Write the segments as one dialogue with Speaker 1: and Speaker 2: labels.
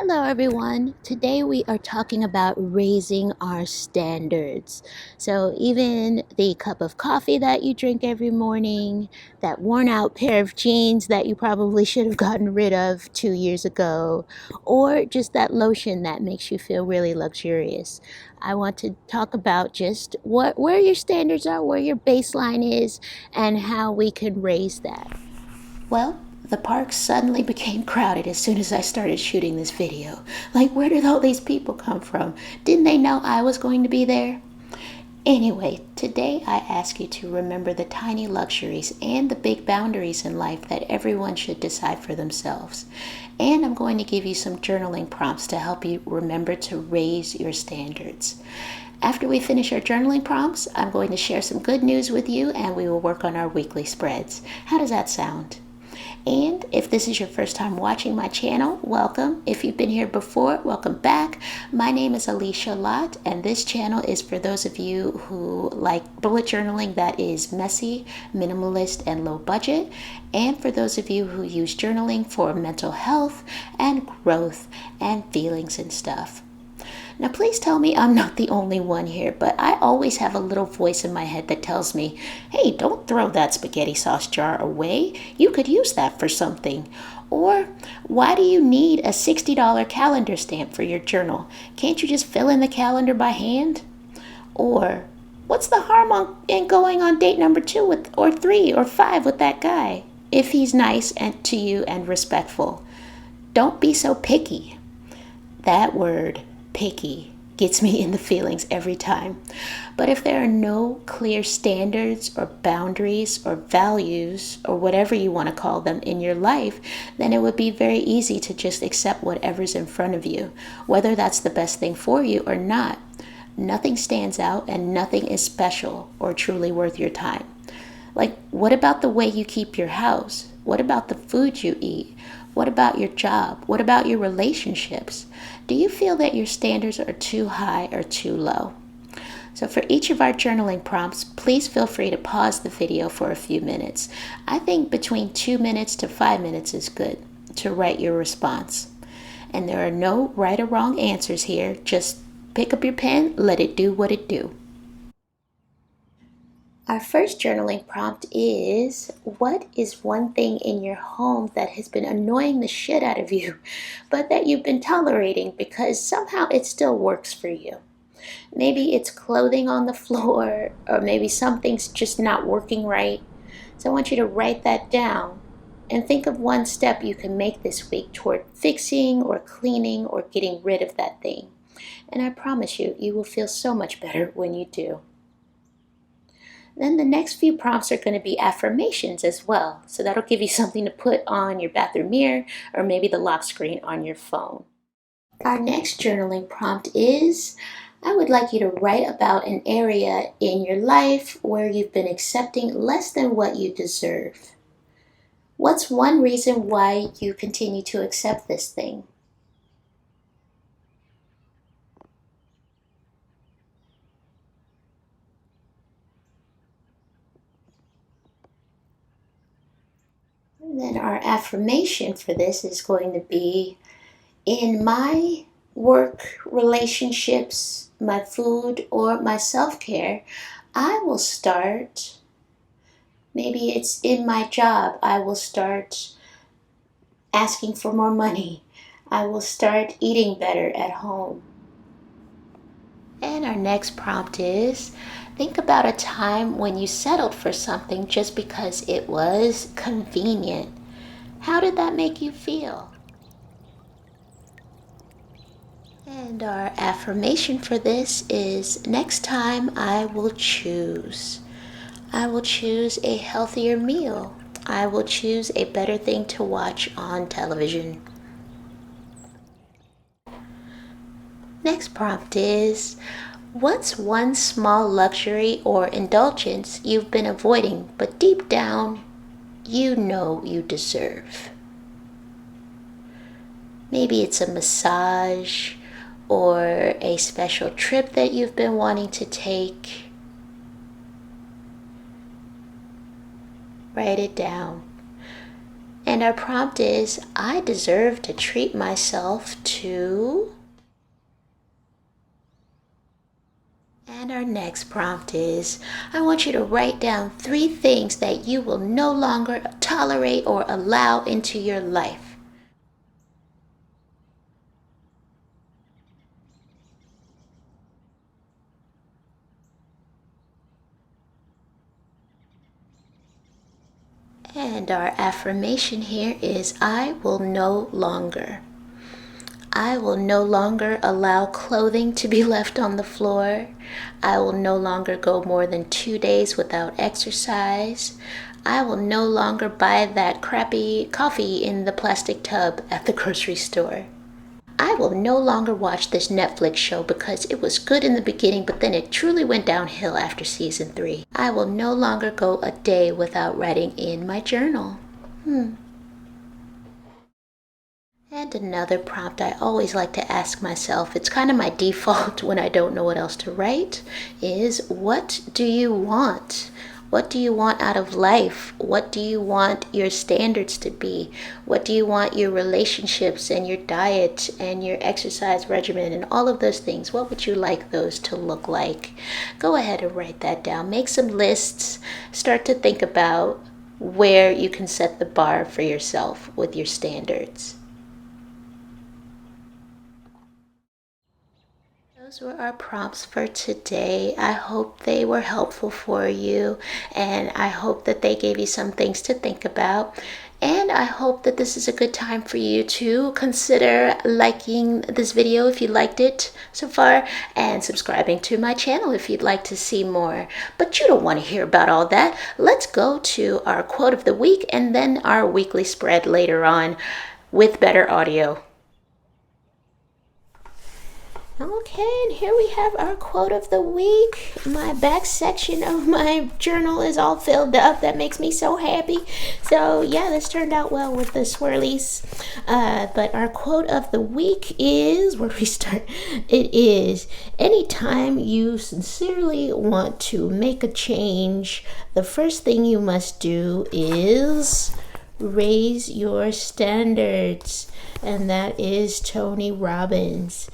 Speaker 1: Hello, everyone. Today we are talking about raising our standards. So, even the cup of coffee that you drink every morning, that worn out pair of jeans that you probably should have gotten rid of 2 years ago, or just that lotion that makes you feel really luxurious. I want to talk about just where your standards are, where your baseline is, and how we can raise that. Well, the park suddenly became crowded as soon as I started shooting this video. Like, where did all these people come from? Didn't they know I was going to be there? Anyway, today I ask you to remember the tiny luxuries and the big boundaries in life that everyone should decide for themselves. And I'm going to give you some journaling prompts to help you remember to raise your standards. After we finish our journaling prompts, I'm going to share some good news with you and we will work on our weekly spreads. How does that sound? And if this is your first time watching my channel, welcome. If you've been here before, welcome back. My name is Alicia Lott, and this channel is for those of you who like bullet journaling that is messy, minimalist, and low budget, and for those of you who use journaling for mental health and growth and feelings and stuff. Now, please tell me I'm not the only one here, but I always have a little voice in my head that tells me, hey, don't throw that spaghetti sauce jar away. You could use that for something. Or, why do you need a $60 calendar stamp for your journal? Can't you just fill in the calendar by hand? Or, what's the harm in going on date number 2 or 3 or 5 with that guy, if he's nice and to you and respectful? Don't be so picky. That word, picky, gets me in the feelings every time. But if there are no clear standards or boundaries or values or whatever you want to call them in your life, then it would be very easy to just accept whatever's in front of you, whether that's the best thing for you or not. Nothing stands out and nothing is special or truly worth your time. Like, what about the way you keep your house? What about the food you eat? What about your job? What about your relationships? Do you feel that your standards are too high or too low? So for each of our journaling prompts, please feel free to pause the video for a few minutes. I think between 2 minutes to 5 minutes is good to write your response. And there are no right or wrong answers here. Just pick up your pen, let it do what it do. Our first journaling prompt is, what is one thing in your home that has been annoying the shit out of you, but that you've been tolerating because somehow it still works for you? Maybe it's clothing on the floor, or maybe something's just not working right. So I want you to write that down and think of one step you can make this week toward fixing or cleaning or getting rid of that thing. And I promise you, you will feel so much better when you do. Then the next few prompts are going to be affirmations as well. So that'll give you something to put on your bathroom mirror or maybe the lock screen on your phone. Our next journaling prompt is, I would like you to write about an area in your life where you've been accepting less than what you deserve. What's one reason why you continue to accept this thing? And then our affirmation for this is going to be, in my work, relationships, my food, or my self-care, I will start, maybe it's in my job, I will start asking for more money. I will start eating better at home. And our next prompt is, think about a time when you settled for something just because it was convenient. How did that make you feel? And our affirmation for this is, next time I will choose. I will choose a healthier meal. I will choose a better thing to watch on television. Next prompt is, what's one small luxury or indulgence you've been avoiding, but deep down, you know you deserve? Maybe it's a massage or a special trip that you've been wanting to take. Write it down. And our prompt is, I deserve to treat myself to... And our next prompt is, I want you to write down 3 things that you will no longer tolerate or allow into your life. And our affirmation here is, I will no longer. I will no longer allow clothing to be left on the floor. I will no longer go more than 2 days without exercise. I will no longer buy that crappy coffee in the plastic tub at the grocery store. I will no longer watch this Netflix show because it was good in the beginning, but then it truly went downhill after season 3. I will no longer go a day without writing in my journal. And another prompt I always like to ask myself, it's kind of my default when I don't know what else to write, is what do you want? What do you want out of life? What do you want your standards to be? What do you want your relationships and your diet and your exercise regimen and all of those things? What would you like those to look like? Go ahead and write that down. Make some lists. Start to think about where you can set the bar for yourself with your standards. Those were our prompts for today. I hope they were helpful for you, and I hope that they gave you some things to think about. And I hope that this is a good time for you to consider liking this video if you liked it so far, and subscribing to my channel if you'd like to see more. But you don't want to hear about all that. Let's go to our quote of the week and then our weekly spread later on with better audio. Okay, and here we have our quote of the week. My back section of my journal is all filled up. That makes me so happy. So yeah, this turned out well with the swirlies. But our quote of the week is, where do we start? It is, anytime you sincerely want to make a change, the first thing you must do is raise your standards. And that is Tony Robbins.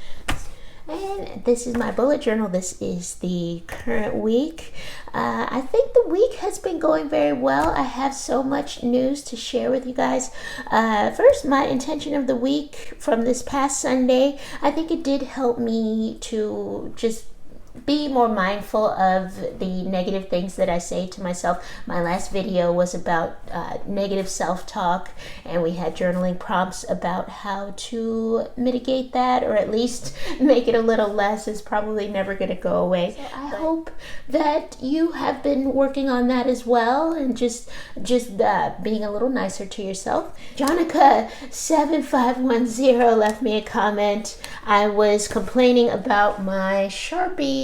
Speaker 1: And this is my bullet journal. This is the current week. I think the week has been going very well. I have so much news to share with you guys. First, my intention of the week from this past Sunday, I think it did help me to just be more mindful of the negative things that I say to myself. My last video was about negative self-talk, and we had journaling prompts about how to mitigate that, or at least make it a little less. It's probably never going to go away. So I hope that you have been working on that as well, and just being a little nicer to yourself. Jonica7510 left me a comment. I was complaining about my Sharpie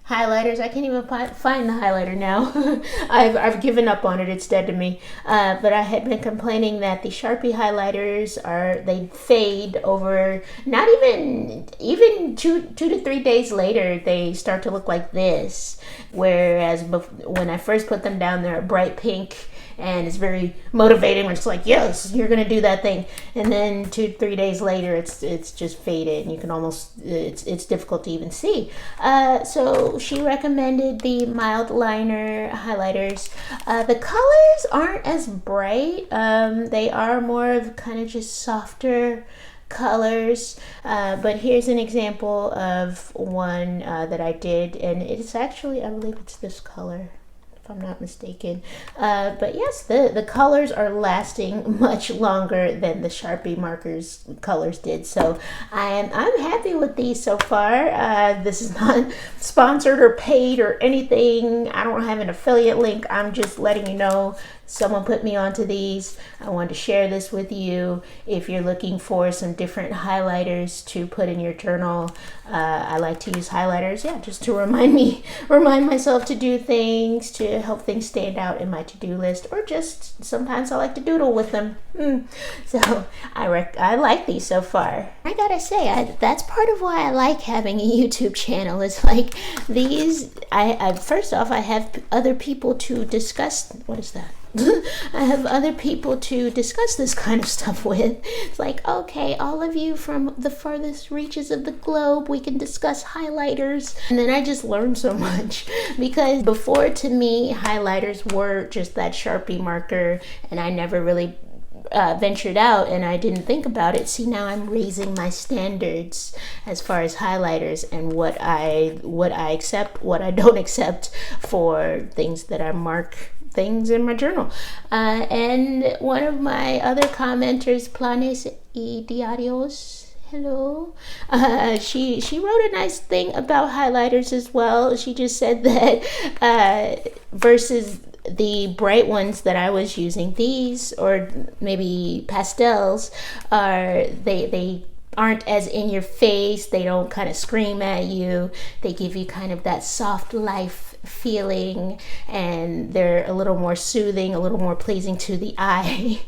Speaker 1: highlighters. I can't even find the highlighter now. I've given up on it. It's dead to me. But I had been complaining that the Sharpie highlighters they fade over, not even 2 to 3 days later, they start to look like this. Whereas when I first put them down, they're a bright pink, and it's very motivating when it's like, yes, you're gonna do that thing. And then 2 to 3 days later, it's just faded, and you can almost, it's difficult to even see. So she recommended the mild liner highlighters. The colors aren't as bright. They are more of kind of just softer colors, but here's an example of one that I did, and it's actually, I believe it's this color, if I'm not mistaken. But yes, the colors are lasting much longer than the Sharpie markers colors did. So I'm happy with these so far. This is not sponsored or paid or anything. I don't have an affiliate link. I'm just letting you know someone put me onto these. I wanted to share this with you. If you're looking for some different highlighters to put in your journal, I like to use highlighters, just to remind myself to do things, to help things stand out in my to-do list, or just sometimes I like to doodle with them. So I like these so far. I gotta say, that's part of why I like having a YouTube channel. Is like these. First off, I have other people to discuss. What is that? I have other people to discuss this kind of stuff with. It's like, okay, all of you from the farthest reaches of the globe, we can discuss highlighters. And then I just learned so much, because before, to me, highlighters were just that Sharpie marker, and I never really ventured out, and I didn't think about it. See, now I'm raising my standards as far as highlighters and what I accept, what I don't accept for things that I mark things in my journal. And one of my other commenters, Planes y Diarios, hello, she wrote a nice thing about highlighters as well. She just said that versus the bright ones that I was using, these, or maybe pastels, are they aren't as in your face. They don't kind of scream at you. They give you kind of that soft life feeling, and they're a little more soothing, a little more pleasing to the eye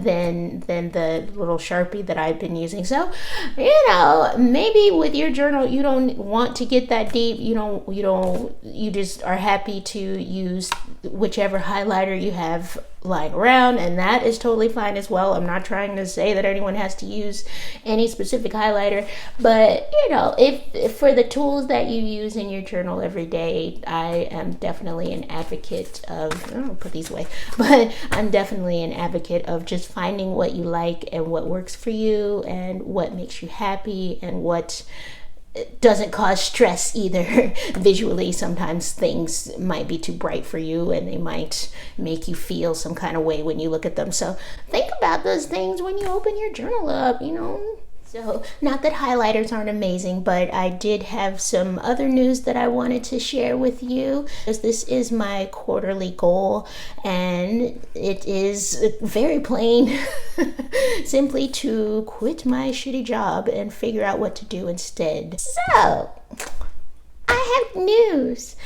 Speaker 1: than the little Sharpie that I've been using. So, maybe with your journal you don't want to get that deep. You just are happy to use whichever highlighter you have lying around, and that is totally fine as well. I'm not trying to say that anyone has to use any specific highlighter, but if for the tools that you use in your journal every day, I am definitely an advocate of, I'll put these away, but I'm definitely an advocate of just finding what you like and what works for you and what makes you happy and what doesn't cause stress either. Visually, sometimes things might be too bright for you, and they might make you feel some kind of way when you look at them. So think about those things when you open your journal up. So, not that highlighters aren't amazing, but I did have some other news that I wanted to share with you, because this is my quarterly goal, and it is very plain. Simply to quit my shitty job and figure out what to do instead. So, I have news.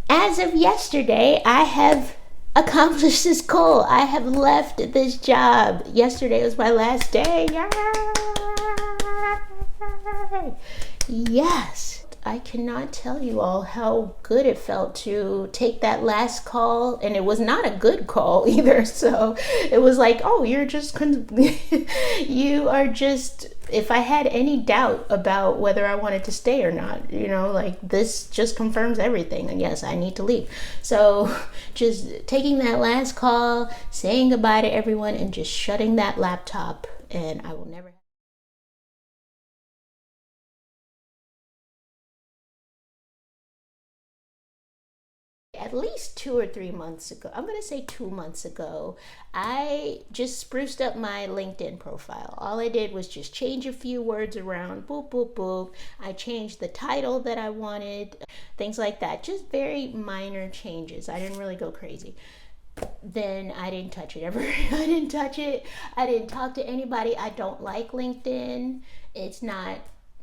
Speaker 1: As of yesterday, I have accomplished this goal. I have left this job. Yesterday was my last day. Yay! Yes. I cannot tell you all how good it felt to take that last call, and it was not a good call either. So it was like, oh, you are just, if I had any doubt about whether I wanted to stay or not, this just confirms everything. And yes, I need to leave. So just taking that last call, saying goodbye to everyone, and just shutting that laptop, and I will never. At least 2 or 3 months ago, I'm going to say 2 months ago, I just spruced up my LinkedIn profile. All I did was just change a few words around, boop, boop, boop. I changed the title that I wanted, things like that. Just very minor changes. I didn't really go crazy. Then I didn't touch it ever. I didn't touch it. I didn't talk to anybody. I don't like LinkedIn. It's not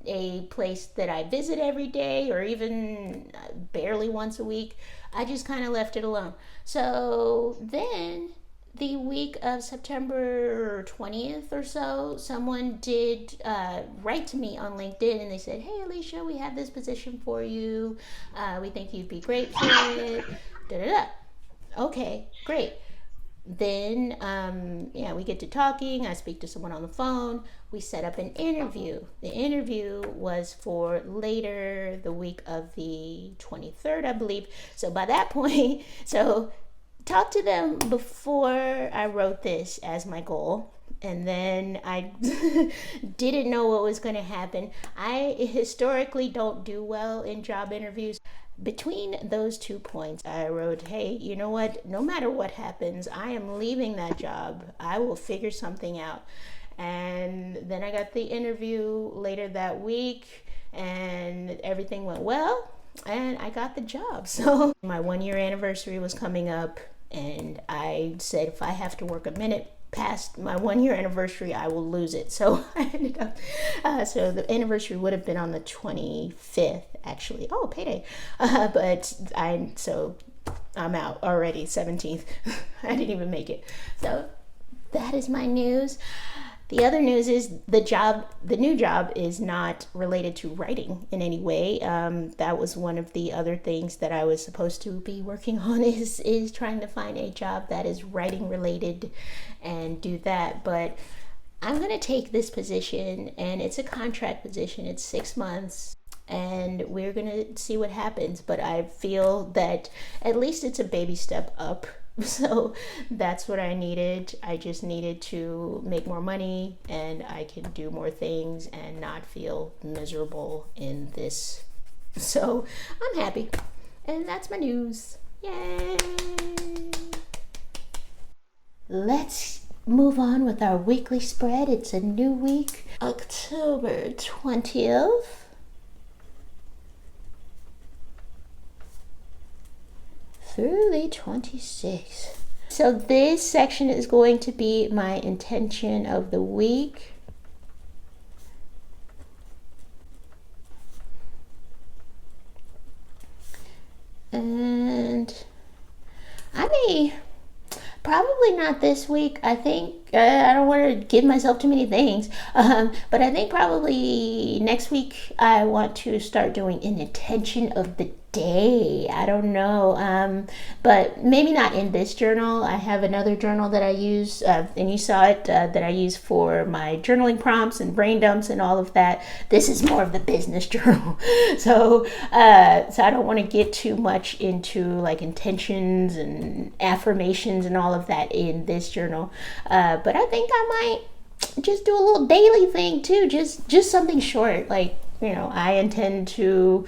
Speaker 1: a place that I visit every day, or even barely once a week. I just kind of left it alone. So then, the week of September 20th or so, someone did write to me on LinkedIn, and they said, hey Alicia, we have this position for you. We think you'd be great for it. Da-da-da. Okay, great. Then, we get to talking. I speak to someone on the phone. We set up an interview. The interview was for later the week of the 23rd, I believe. So by that point, talked to them before I wrote this as my goal. And then I didn't know what was going to happen. I historically don't do well in job interviews. Between those 2 points, I wrote, hey, you know what? No matter what happens, I am leaving that job. I will figure something out. And then I got the interview later that week, and everything went well, and I got the job. So my 1-year anniversary was coming up, and I said, if I have to work a minute past my 1-year anniversary, I will lose it. So I ended up, so the anniversary would have been on the 25th, actually. Oh, payday. But I'm out already, 17th. I didn't even make it. So that is my news. The other news is the new job is not related to writing in any way. That was one of the other things that I was supposed to be working on is trying to find a job that is writing related and do that. But I'm going to take this position, and it's a contract position. It's 6 months, and we're going to see what happens. But I feel that at least it's a baby step up. So that's what I needed. I just needed to make more money, and I can do more things and not feel miserable in this. So I'm happy. And that's my news. Yay! Let's move on with our weekly spread. It's a new week, October 20th. Through the 26th. So this section is going to be my intention of the week. And probably not this week. I think I don't want to give myself too many things, but I think probably next week I want to start doing an intention of the day. I don't know, but maybe not in this journal. I have another journal that I use, and you saw it, that I use for my journaling prompts and brain dumps and all of that. This is more of the business journal. So I don't want to get too much into like intentions and affirmations and all of that in this journal. But I think I might just do a little daily thing too, just something short, like, I intend to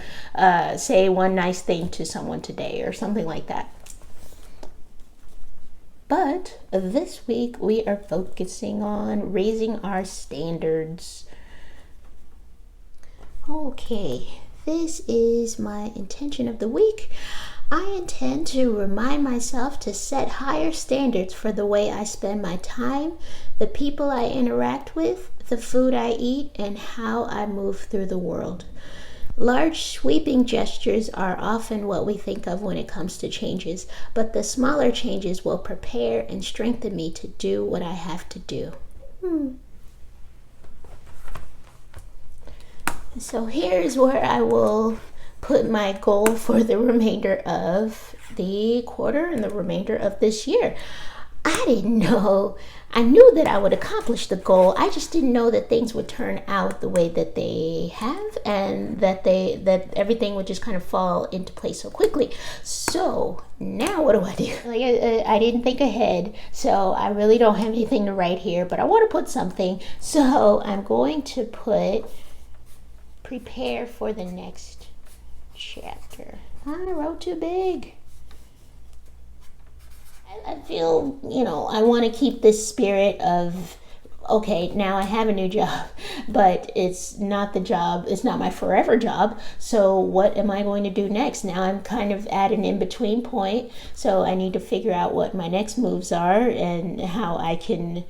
Speaker 1: say one nice thing to someone today or something like that. But this week we are focusing on raising our standards. Okay, this is my intention of the week. I intend to remind myself to set higher standards for the way I spend my time, the people I interact with, the food I eat, and how I move through the world. Large sweeping gestures are often what we think of when it comes to changes, but the smaller changes will prepare and strengthen me to do what I have to do. So here's where I will put my goal for the remainder of the quarter and the remainder of this year. I didn't know. I knew that I would accomplish the goal. I just didn't know that things would turn out the way that they have, and that everything would just kind of fall into place so quickly. So now what do I do? I didn't think ahead, so I really don't have anything to write here, but I want to put something. So I'm going to put prepare for the next chapter. I wrote too big. I feel, I want to keep this spirit of, okay, now I have a new job, but it's not the job, it's not my forever job. So what am I going to do next? Now I'm kind of at an in-between point, so I need to figure out what my next moves are and how I can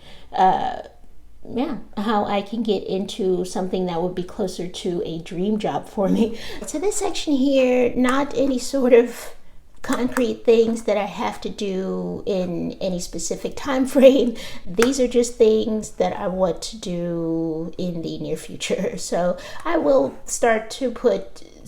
Speaker 1: get into something that would be closer to a dream job for me. So this section here, not any sort of concrete things that I have to do in any specific time frame. These are just things that I want to do in the near future. So I will start to put